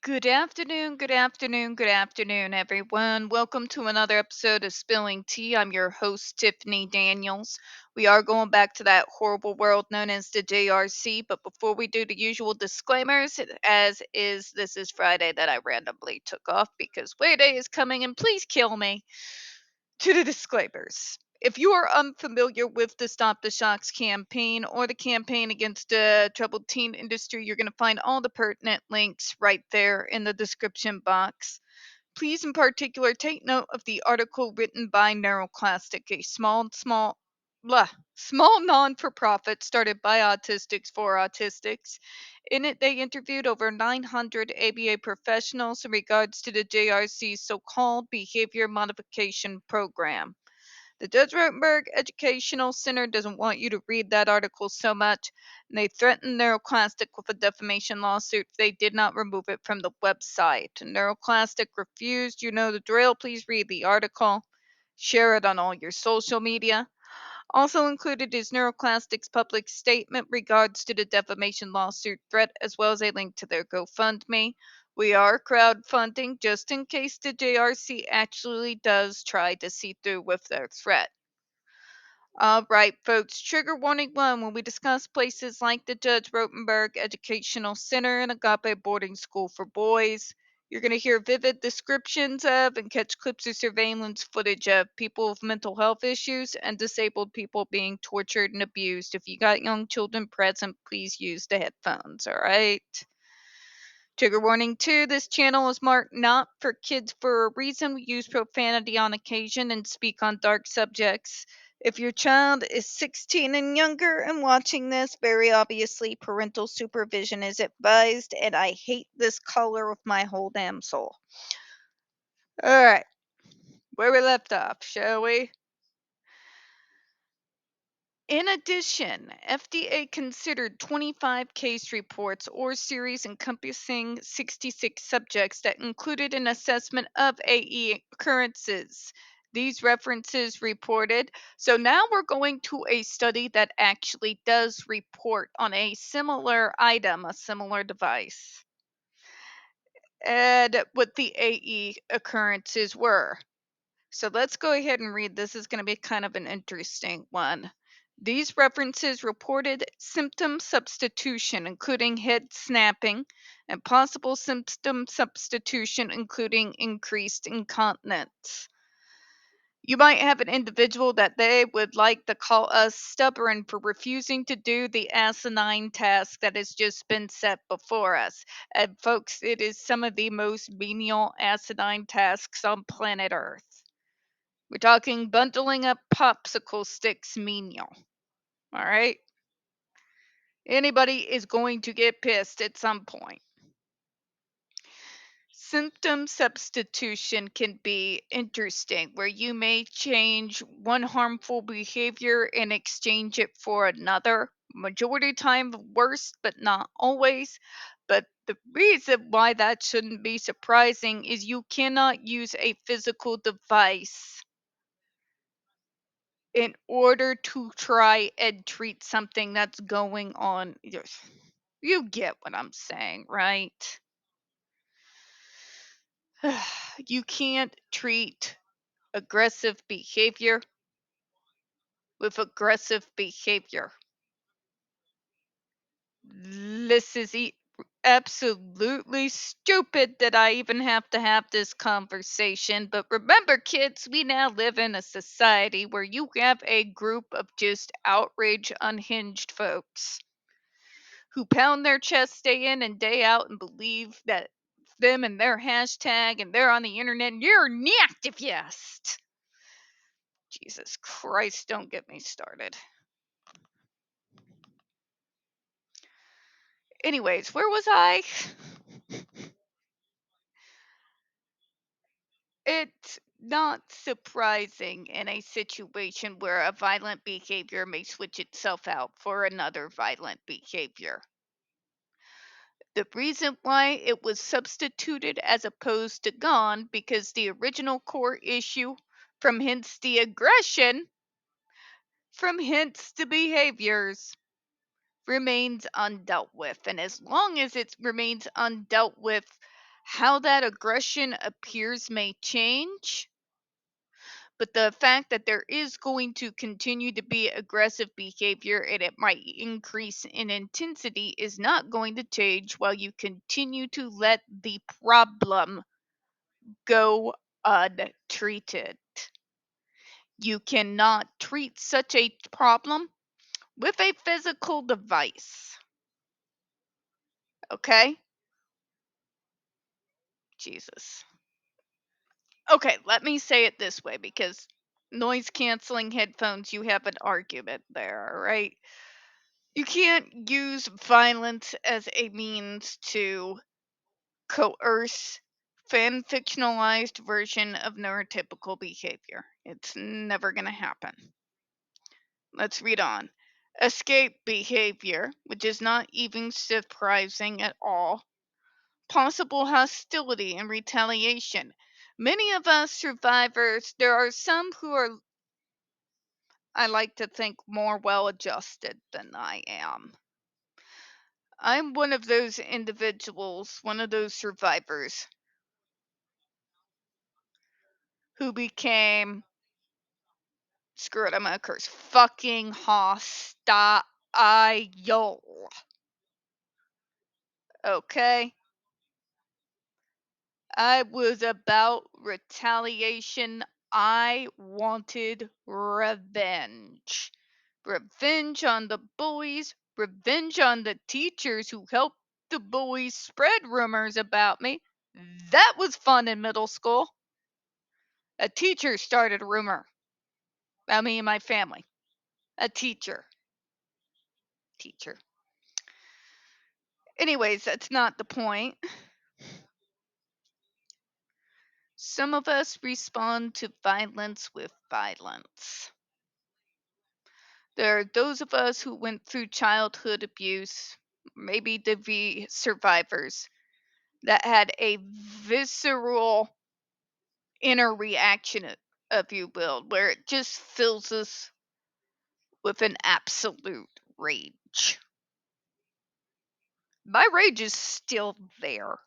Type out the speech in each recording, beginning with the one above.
Good afternoon, good afternoon, good afternoon, everyone. Welcome to another episode of Spilling Tea. I'm your host, Tiffany Daniels. We are going back to that horrible world known as the JRC, but before we do the usual disclaimers, this is Friday that I randomly took off because Way Day is coming and please kill me. To the disclaimers. If you are unfamiliar with the Stop the Shocks campaign or the campaign against the troubled teen industry, you're going to find all the pertinent links right there in the description box. Please, in particular, take note of the article written by NeuroClastic, a small non-for-profit started by autistics for autistics. In it, they interviewed over 900 ABA professionals in regards to the JRC's so-called behavior modification program. The Judge Rotenberg Educational Center doesn't want you to read that article so much, and they threatened NeuroClastic with a defamation lawsuit if they did not remove it from the website. NeuroClastic refused. You know the drill. Please read the article. Share it on all your social media. Also included is NeuroClastic's public statement regards to the defamation lawsuit threat, as well as a link to their GoFundMe. We are crowdfunding just in case the JRC actually does try to see through with their threat. All right, folks, trigger warning one when we discuss places like the Judge Rotenberg Educational Center and Agape Boarding School for Boys. You're going to hear vivid descriptions of and catch clips of surveillance footage of people with mental health issues and disabled people being tortured and abused. If you got young children present, please use the headphones, all right? Trigger warning 2, this channel is marked not for kids for a reason. We use profanity on occasion and speak on dark subjects. If your child is 16 and younger and watching this, very obviously parental supervision is advised, and I hate this color with my whole damn soul. Alright, where we left off, shall we? In addition, FDA considered 25 case reports or series encompassing 66 subjects that included an assessment of AE occurrences. These references reported. So now we're going to a study that actually does report on a similar item, a similar device, and what the AE occurrences were. So let's go ahead and read. This is going to be kind of an interesting one. These references reported symptom substitution, including head snapping, and possible symptom substitution, including increased incontinence. You might have an individual that they would like to call us stubborn for refusing to do the asinine task that has just been set before us. And folks, it is some of the most menial asinine tasks on planet Earth. We're talking bundling up popsicle sticks menial. All right? Anybody is going to get pissed at some point. Symptom substitution can be interesting, where you may change one harmful behavior and exchange it for another. Majority of time worse, but not always. But the reason why that shouldn't be surprising is you cannot use a physical device in order to try and treat something that's going on. You get what I'm saying, right? You can't treat aggressive behavior with aggressive behavior. This is absolutely stupid that I even have to have this conversation. But remember, kids, we now live in a society where you have a group of just outraged, unhinged folks who pound their chest day in and day out and believe that them and their hashtag and they're on the internet and you're an activist. Jesus Christ, don't get me started. Anyways, where was I? It's not surprising in a situation where a violent behavior may switch itself out for another violent behavior. The reason why it was substituted as opposed to gone, because the original core issue, from hence the aggression, from hence the behaviors, remains undealt with. And as long as it remains undealt with, How that aggression appears may change, but the fact that there is going to continue to be aggressive behavior and it might increase in intensity is not going to change while you continue to let the problem go untreated. You cannot treat such a problem with a physical device. Okay? Jesus. Okay, let me say it this way because noise canceling headphones, you have an argument there, right? You can't use violence as a means to coerce fan fictionalized version of neurotypical behavior. It's never going to happen. Let's read on. Escape behavior, which is not even surprising at all. Possible hostility and retaliation. Many of us survivors, there are some who are, I like to think, more well adjusted than I am. I'm one of those individuals, one of those survivors who became, screw it, I'm gonna curse, fucking hostile. Okay? I was about retaliation. I wanted revenge. Revenge on the bullies, revenge on the teachers who helped the bullies spread rumors about me. That was fun in middle school. A teacher started a rumor about me and my family. A teacher. Teacher. Anyways, that's not the point. Some of us respond to violence with violence. There are those of us who went through childhood abuse, maybe to be survivors, that had a visceral inner reaction, if you will, where it just fills us with an absolute rage. My rage is still there.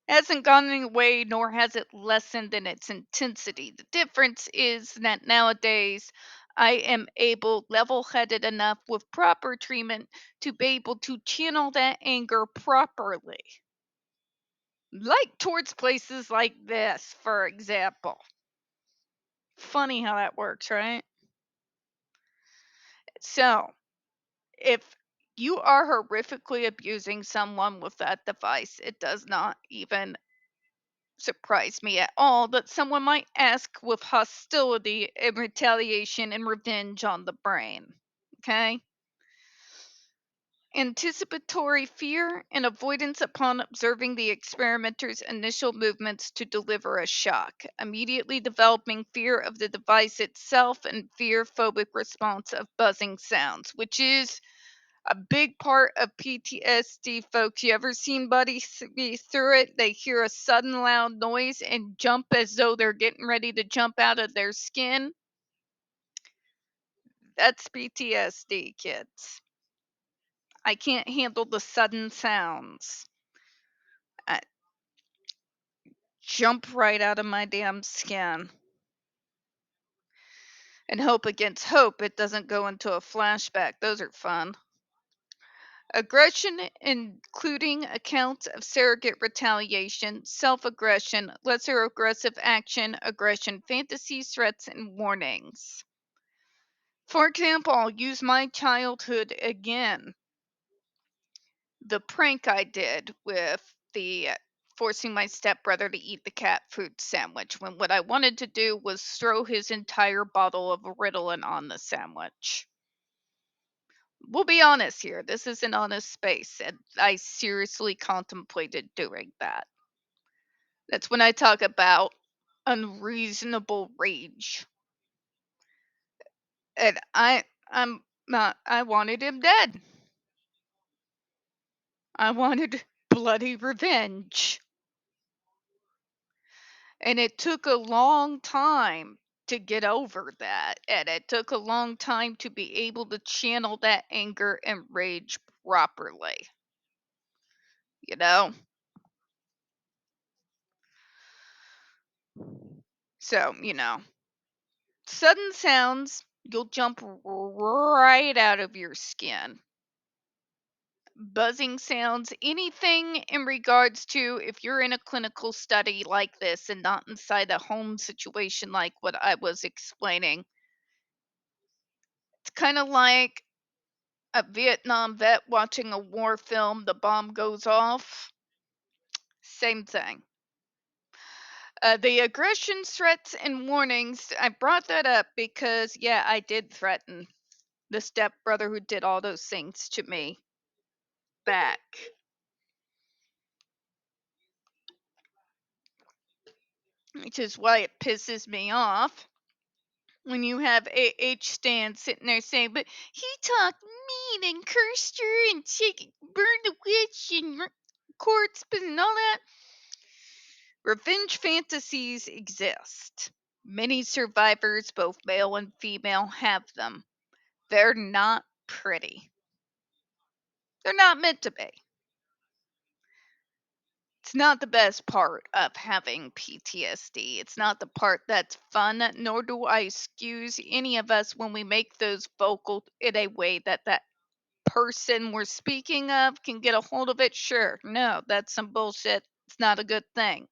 Hasn't gone away, nor has it lessened in its intensity. The difference is that nowadays I am able, level headed enough with proper treatment to be able to channel that anger properly. Like towards places like this, for example. Funny how that works, right? So, if you are horrifically abusing someone with that device, it does not even surprise me at all that someone might ask with hostility and retaliation and revenge on the brain. Okay? Anticipatory fear and avoidance upon observing the experimenter's initial movements to deliver a shock, immediately developing fear of the device itself and fear phobic response of buzzing sounds, which is a big part of PTSD, folks. You ever seen buddies be through it? They hear a sudden loud noise and jump as though they're getting ready to jump out of their skin. That's PTSD, kids. I can't handle the sudden sounds. I jump right out of my damn skin. And hope against hope it doesn't go into a flashback. Those are fun. Aggression, including accounts of surrogate retaliation, self aggression, lesser aggressive action, aggression fantasies, threats, and warnings. For example, I'll use my childhood again. The prank I did with the forcing my stepbrother to eat the cat food sandwich when what I wanted to do was throw his entire bottle of Ritalin on the sandwich. We'll be honest here. This is an honest space, and I seriously contemplated doing that. That's when I talk about unreasonable rage. And I'm not I wanted him dead. I wanted bloody revenge. And it took a long time to get over that. And it took a long time to be able to channel that anger and rage properly. You know? So, sudden sounds, you'll jump right out of your skin. Buzzing sounds, anything in regards to if you're in a clinical study like this and not inside a home situation like what I was explaining. It's kind of like a Vietnam vet watching a war film, the bomb goes off. Same thing. The aggression, threats, and warnings, I brought that up because, yeah, I did threaten the stepbrother who did all those things to me back. Which is why it pisses me off when you have AH Stan sitting there saying, but he talked mean and cursed her and burned the witch and corpse and all that. Revenge fantasies exist. Many survivors, both male and female, have them. They're not pretty. They're not meant to be. It's not the best part of having PTSD. It's not the part that's fun, nor do I excuse any of us when we make those vocal in a way that person we're speaking of can get a hold of it. Sure, no, that's some bullshit. It's not a good thing.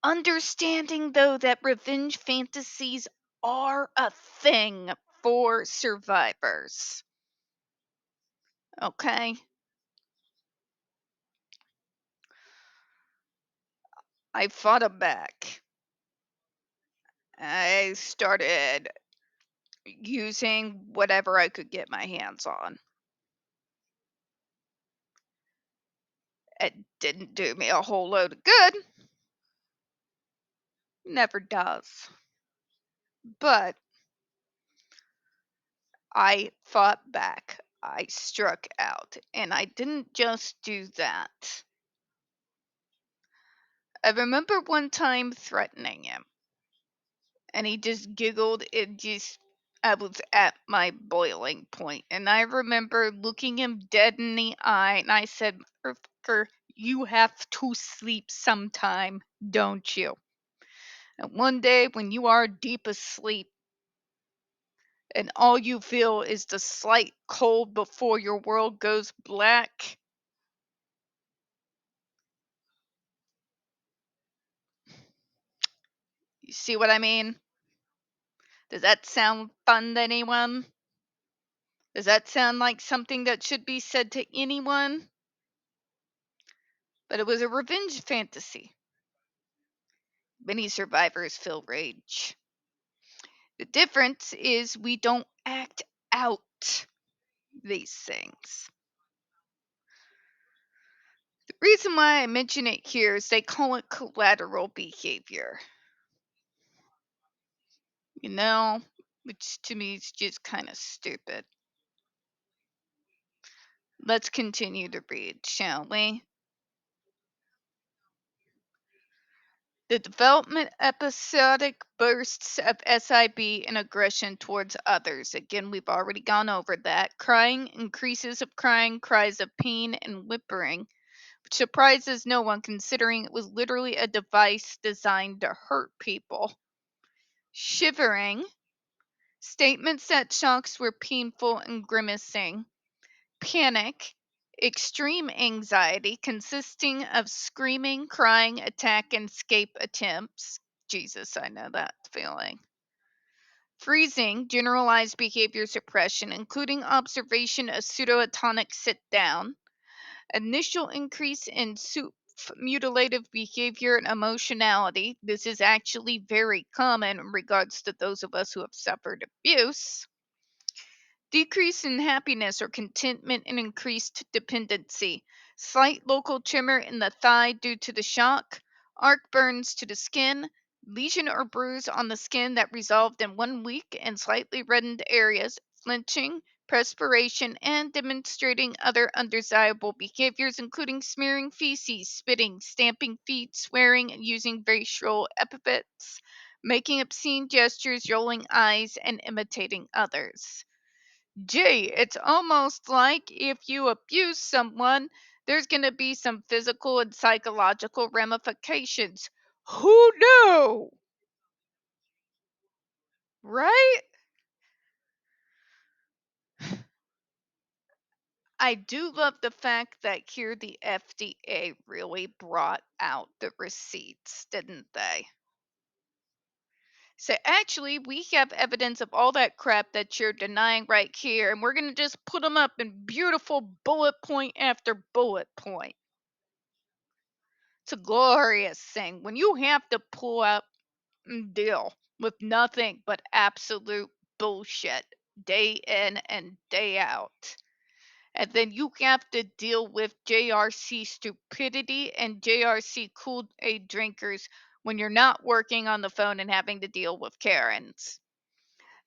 Understanding, though, that revenge fantasies are a thing for survivors. Okay? I fought him back. I started using whatever I could get my hands on. It didn't do me a whole load of good. Never does. But I fought back. I struck out. And I didn't just do that. I remember one time threatening him. And he just giggled. I was at my boiling point. And I remember looking him dead in the eye. And I said, "Motherfucker, you have to sleep sometime, don't you? And one day when you are deep asleep and all you feel is the slight cold before your world goes black, you see what I mean? Does that sound fun to anyone? Does that sound like something that should be said to anyone? But it was a revenge fantasy. Many survivors feel rage. The difference is we don't act out these things. The reason why I mention it here is they call it collateral behavior. Which to me is just kind of stupid. Let's continue to read, shall we? The development episodic bursts of SIB and aggression towards others. Again, we've already gone over that. Crying, increases of crying, cries of pain, and whimpering, which surprises no one considering it was literally a device designed to hurt people. Shivering, statements that shocks were painful and grimacing. Panic, extreme anxiety consisting of screaming, crying, attack, and escape attempts. Jesus, I know that feeling. Freezing, generalized behavior suppression, including observation of pseudoatonic sit down. Initial increase in mutilative behavior and emotionality. This is actually very common in regards to those of us who have suffered abuse. Decrease in happiness or contentment and increased dependency. Slight local tremor in the thigh due to the shock. Arc burns to the skin. Lesion or bruise on the skin that resolved in 1 week and slightly reddened areas. Flinching, perspiration, and demonstrating other undesirable behaviors, including smearing feces, spitting, stamping feet, swearing, and using racial epithets, making obscene gestures, rolling eyes, and imitating others. Gee, it's almost like if you abuse someone, there's going to be some physical and psychological ramifications. Who knew? Right? I do love the fact that here the FDA really brought out the receipts, didn't they? So actually, we have evidence of all that crap that you're denying right here, and we're going to just put them up in beautiful bullet point after bullet point. It's a glorious thing when you have to pull out and deal with nothing but absolute bullshit day in and day out. And then you have to deal with JRC stupidity and JRC Kool Aid drinkers when you're not working on the phone and having to deal with Karens.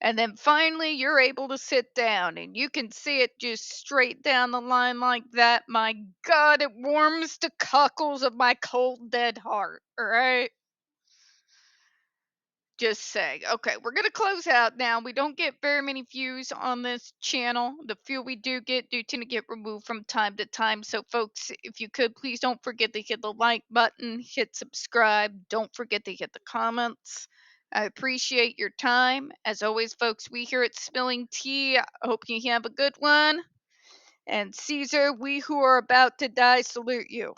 And then finally, you're able to sit down and you can see it just straight down the line like that. My God, it warms the cockles of my cold, dead heart. All right. Just saying. Okay, we're going to close out now. We don't get very many views on this channel. The few we do tend to get removed from time to time. So, folks, if you could, please don't forget to hit the like button, hit subscribe. Don't forget to hit the comments. I appreciate your time. As always, folks, we here at Spilling Tea, I hope you have a good one. And Caesar, we who are about to die salute you.